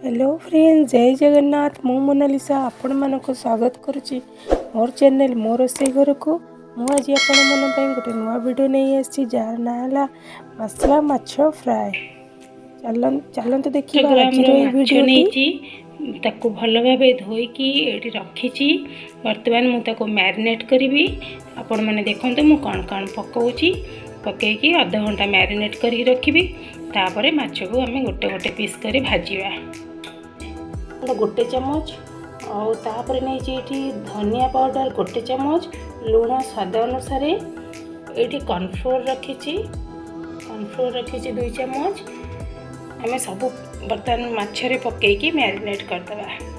Hello friend, जय जगन्नाथ। मु Mona Lisa आपण मानक स्वागत करुच्ची मोर चैनल मो रोसई घर को। मुझे आपण मन गोटे नुआ वीडियो नहीं आसी जार ना है मसला माछ फ्राए। चलते देखिए आज वीडियो ताकू भल भाव धोईकी ये रखी। बर्तमान मुझे मैरिनेट करी। आपण मैंने देखते मु कौन कौन पकाऊँगी पकईकी अध घंटा मैरिनेट करी रखी। तापर माछ को आम गोटे गोटे पीस कर भाजवा गोटे चमच और नहीं धनिया पाउडर गोटे चमच, लुण स्वाद अनुसार, ये कॉर्नफ्लोर रखी 2 चमच। आम सब बर्तमान माछरे पकईकी मैरिनेट करदे।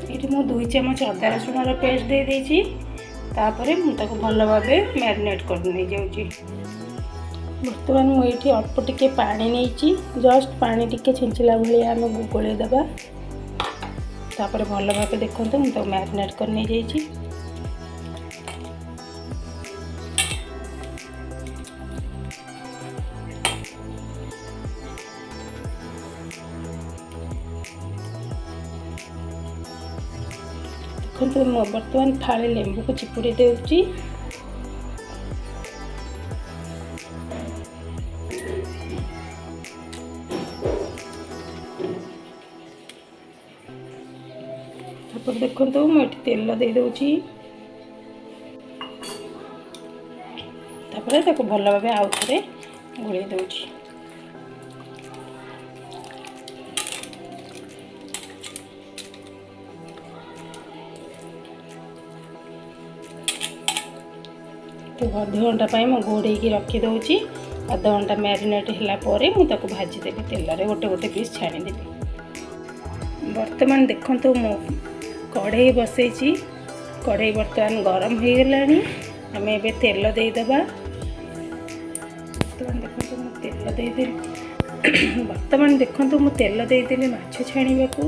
ये मु 2 चमच अदा रसुण पेस्ट दे देछि। तापरे मु ताको भल भाव मैरिनेट कर नहीं जाउछि। बर्तमान मुझे अल्प टिके पानी नहीं, जस्ट पानी टिके छिंचिला भाई आम गोले दबा। तापर भल भाव देखते मुझे मैरिनेट कर नहीं जाइछि। देखते बर्तमान फाड़े लेंबू को चिपुड़ी देउछि। तापर देखो मुझे तेल दे दूची। तापर ताको भल भाव आउ थे गोल दूची। अध घंटा घोड़े रखी दूची। अध घंटा मैरिनेट है मुझे भाजीदेवी तेल रे गोटे गोटे पीस छाणीदेवी। बर्तमान देखो मो कढ़ई बसई। कढ़ई बर्तमान गरम हो गलानी। आम ए तेल देदेबा। बर्तमान देखो मु तेल देदेली माछ छाणीबा को।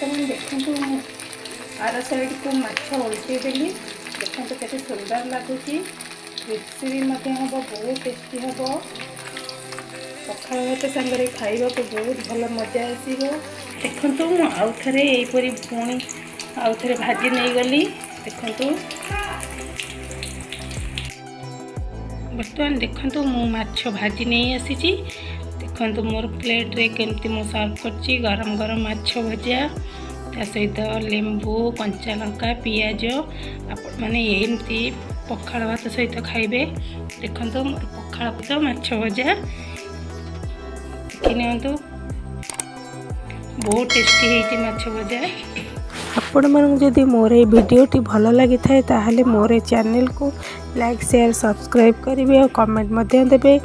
देखो आर साइड को माछ उल्टे देली। देखो केते सुंदर लगुच। क्रिस्पी हम बहुत टेस्टी हम। पखाल भात सांगे खाइबा को बहुत भल मजा आसो। देखो मु आउ थे यहीपरी पुणी आउ थे भाजी नहीं गली। देखो बर्तमान देखो मु माछ भाजी नहीं आसी। देखो मोर प्लेट रे केमती मु सर्व करछि गरम गरम माछ भजा। ता सहित लेंबू, कंचा लंका, पियाज आपण माने एमती पखाल भात सहित खाइबे। देखो मोर पखाल भात माछ भजा किनतु बहुत टेस्टी है माछ भजा। आपण मन जदि मोर ये वीडियोटी भल लगी थाए ताहले मोर चैनल को लाइक शेयर सब्सक्राइब करेंगे और कमेंट मध्य देवे।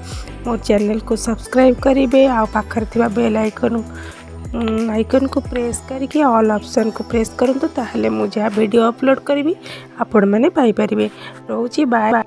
मोर चैनल को सब्सक्राइब करेंगे और पाखर थिबा बेल आइकन को प्रेस करके ऑल ऑप्शन को प्रेस करंतु ताहले मु जहाँ वीडियो अपलोड करी आपण माने पाई परिबे। रोची बाय।